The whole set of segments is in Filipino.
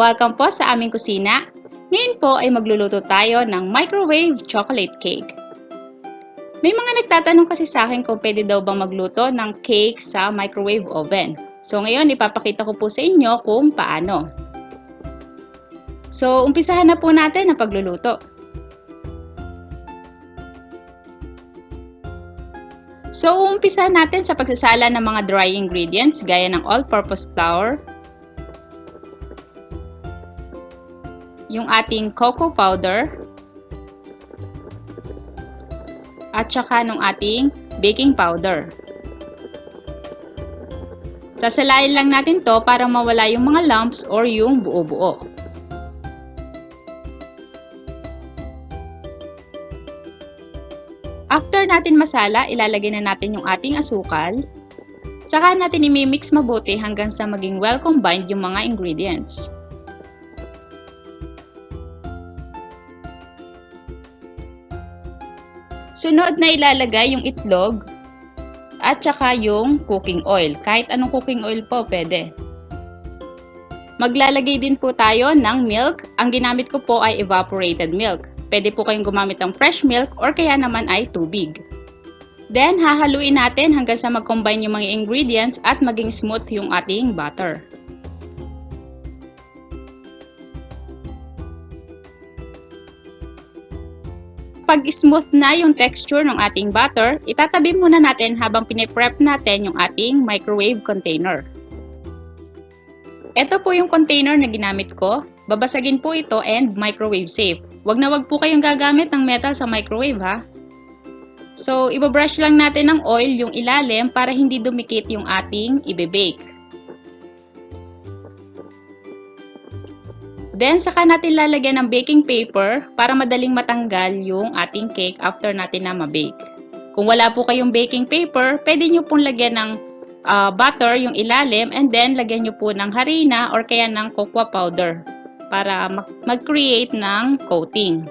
Welcome po sa aming kusina. Ngayon po ay magluluto tayo ng microwave chocolate cake. May mga nagtatanong kasi sa akin kung pwede daw bang magluto ng cake sa microwave oven. So ngayon ipapakita ko po sa inyo kung paano. So umpisahan na po natin ang pagluluto. So umpisahan natin sa pagsasala ng mga dry ingredients gaya ng all-purpose flour, yung ating cocoa powder, at saka ng ating baking powder. Sasalain lang natin to para mawala yung mga lumps or yung buo-buo. After natin masala, ilalagay na natin yung ating asukal. Saka natin imimix mabuti hanggang sa maging well combined yung mga ingredients. Sunod na ilalagay yung itlog at saka yung cooking oil. Kahit anong cooking oil po pwede. Maglalagay din po tayo ng milk. Ang ginamit ko po ay evaporated milk. Pwede po kayong gumamit ng fresh milk or kaya naman ay tubig. Then hahaluin natin hanggang sa mag-combine yung mga ingredients at maging smooth yung ating butter. Pag smooth na yung texture ng ating butter, itatabi muna natin habang piniprep natin yung ating microwave container. Ito po yung container na ginamit ko. Babasagin po ito and microwave safe. Wag na wag po kayong gagamit ng metal sa microwave ha. So, ibabrush lang natin ng oil yung ilalim para hindi dumikit yung ating ibe-bake. Then, saka natin lalagyan ng baking paper para madaling matanggal yung ating cake after natin na ma-bake. Kung wala po kayong baking paper, pwede nyo pong lagyan ng butter yung ilalim and then lagyan nyo po ng harina or kaya ng cocoa powder para mag-create ng coating.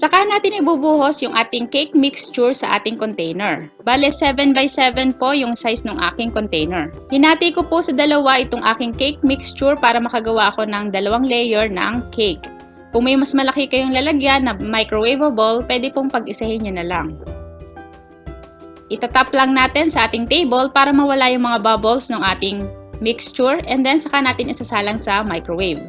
Saka natin ibubuhos yung ating cake mixture sa ating container. Bale, 7x7 po yung size ng aking container. Hinati ko po sa dalawa itong aking cake mixture para makagawa ako ng dalawang layer ng cake. Kung may mas malaki kayong lalagyan na microwavable, pwede pong pag-isahin nyo na lang. Itatap lang natin sa ating table para mawala yung mga bubbles ng ating mixture and then saka natin isasalang sa microwave.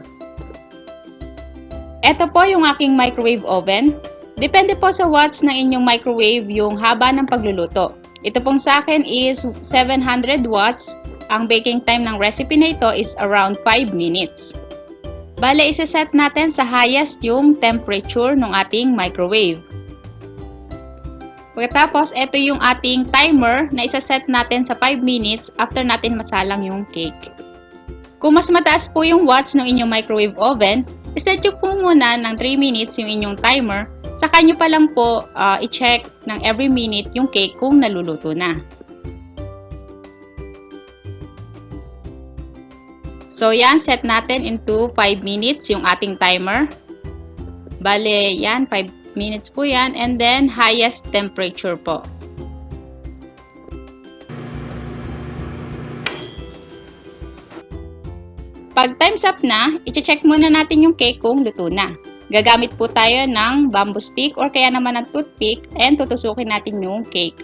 Ito po yung aking microwave oven. Depende po sa watts ng inyong microwave yung haba ng pagluluto. Ito pong sa akin is 700 watts. Ang baking time ng recipe na ito is around 5 minutes. Bale, isa-set natin sa highest yung temperature ng ating microwave. Pagkatapos, ito yung ating timer na isa-set natin sa 5 minutes after natin masalang yung cake. Kung mas mataas po yung watts ng inyong microwave oven, iset nyo po muna ng 3 minutes yung inyong timer, saka nyo pa lang po i-check ng every minute yung cake kung naluluto na. So yan, set natin into 5 minutes yung ating timer. Bale, yan, 5 minutes po yan, and then highest temperature po. Pag time's up na, i-check muna natin yung cake kung luto na. Gagamit po tayo ng bamboo stick or kaya naman ng toothpick and tutusukin natin yung cake.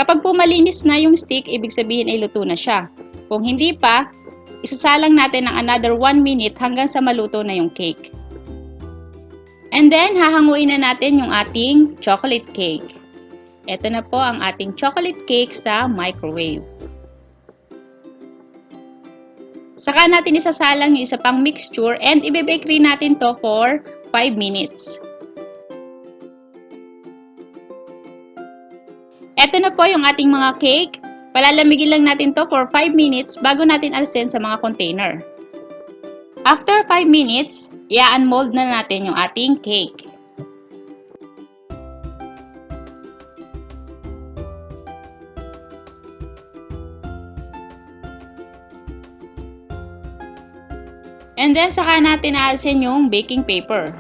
Kapag po malinis na yung stick, ibig sabihin ay luto na siya. Kung hindi pa, isasalang natin ng another 1 minute hanggang sa maluto na yung cake. And then, hahanguin na natin yung ating chocolate cake. Ito na po ang ating chocolate cake sa microwave. Saka natin isasalang yung isa pang mixture and ibe-bake rin natin to for 5 minutes. Ito na po yung ating mga cake. Palalamigin lang natin to for 5 minutes bago natin alisin sa mga container. After 5 minutes, i-unmold na natin yung ating cake. And then, saka natin aalisin yung baking paper.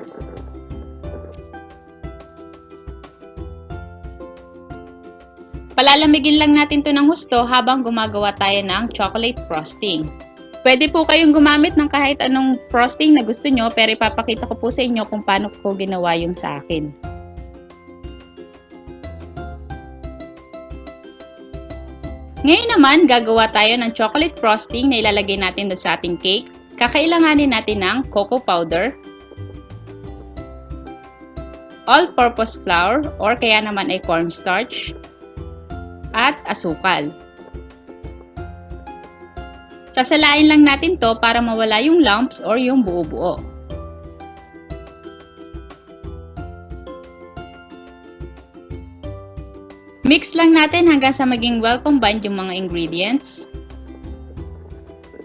Palalamigin lang natin to ng husto habang gumagawa tayo ng chocolate frosting. Pwede po kayong gumamit ng kahit anong frosting na gusto nyo, pero ipapakita ko po sa inyo kung paano ko ginawa yung sa akin. Ngayon naman, gagawa tayo ng chocolate frosting na ilalagay natin doon sa ating cake. Kakailanganin natin ng cocoa powder, all-purpose flour or kaya naman ay cornstarch, at asukal. Sasalain lang natin to para mawala yung lumps or yung buo-buo. Mix lang natin hanggang sa maging well combined yung mga ingredients.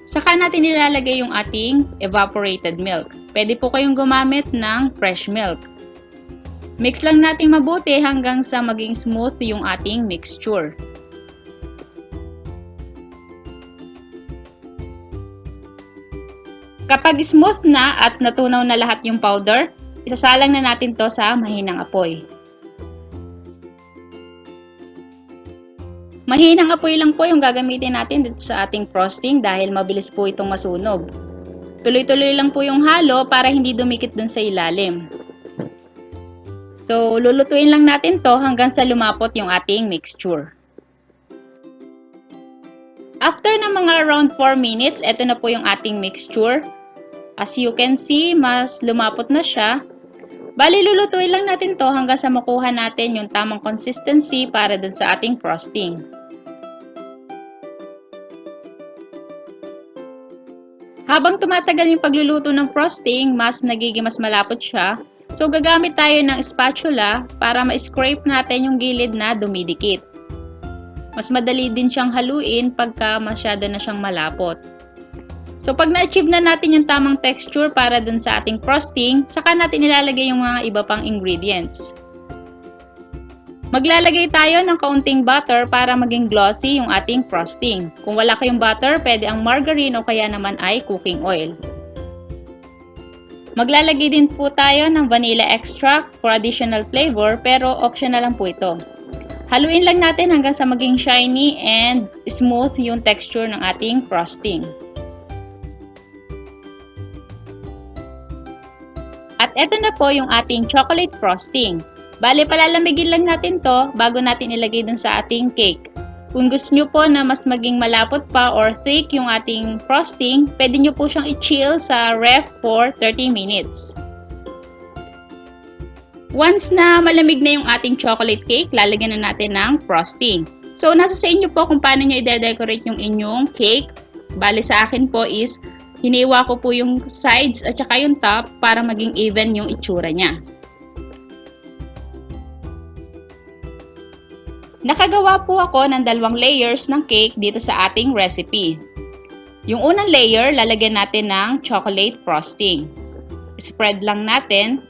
Saka natin ilalagay yung ating evaporated milk. Pwede po kayong gumamit ng fresh milk. Mix lang natin mabuti hanggang sa maging smooth yung ating mixture. Kapag smooth na at natunaw na lahat yung powder, isasalang na natin to sa mahinang apoy. Mahinang apoy lang po yung gagamitin natin dito sa ating frosting dahil mabilis po itong masunog. Tuloy-tuloy lang po yung halo para hindi dumikit dun sa ilalim. So, lulutuin lang natin to hanggang sa lumapot yung ating mixture. After ng mga around 4 minutes, eto na po yung ating mixture. As you can see, mas lumapot na siya. Bali, lulutuin lang natin to hanggang sa makuha natin yung tamang consistency para dun sa ating frosting. Habang tumatagal yung pagluluto ng frosting, mas malapot siya. So, gagamit tayo ng spatula para ma-scrape natin yung gilid na dumidikit. Mas madali din siyang haluin pagka masyado na siyang malapot. So, pag na-achieve na natin yung tamang texture para dun sa ating frosting, saka natin ilalagay yung mga iba pang ingredients. Maglalagay tayo ng kaunting butter para maging glossy yung ating frosting. Kung wala kayong butter, pwede ang margarine o kaya naman ay cooking oil. Maglalagay din po tayo ng vanilla extract for additional flavor pero optional lang po ito. Haluin lang natin hanggang sa maging shiny and smooth yung texture ng ating frosting. At eto na po yung ating chocolate frosting. Bale, palalamigin lang natin to bago natin ilagay dun sa ating cake. Kung gusto nyo po na mas maging malapot pa or thick yung ating frosting, pwede nyo po siyang i-chill sa ref for 30 minutes. Once na malamig na yung ating chocolate cake, lalagyan na natin ng frosting. So, nasa sa inyo po kung paano nyo i-decorate yung inyong cake. Bale, sa akin po is hiniwa ko po yung sides at saka yung top para maging even yung itsura niya. Nakagawa po ako ng 2 layers ng cake dito sa ating recipe. Yung unang layer, lalagyan natin ng chocolate frosting. Spread lang natin.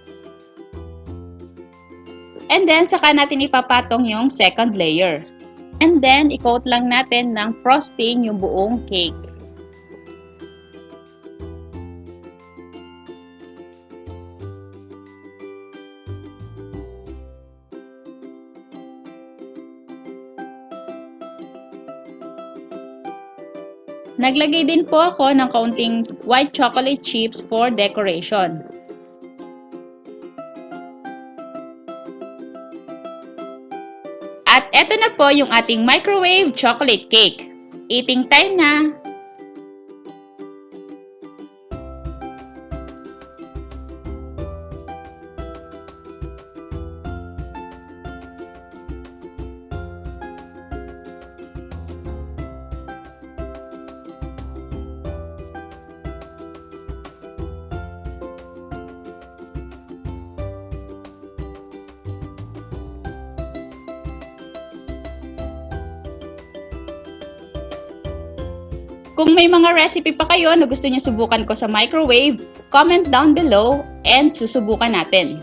And then, saka natin ipapatong yung second layer. And then, i-coat lang natin ng frosting yung buong cake. Naglagay din po ako ng kaunting white chocolate chips for decoration. At eto na po yung ating microwave chocolate cake. Eating time na! Kung may mga recipe pa kayo na gusto niyo subukan ko sa microwave, comment down below and susubukan natin.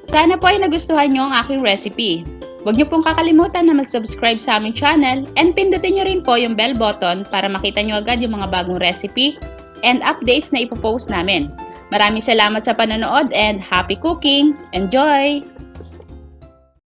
Sana po ay nagustuhan niyo ang aking recipe. Huwag niyo pong kakalimutan na mag-subscribe sa aming channel and pindutin niyo rin po yung bell button para makita niyo agad yung mga bagong recipe and updates na ipopost namin. Maraming salamat sa panonood and happy cooking! Enjoy!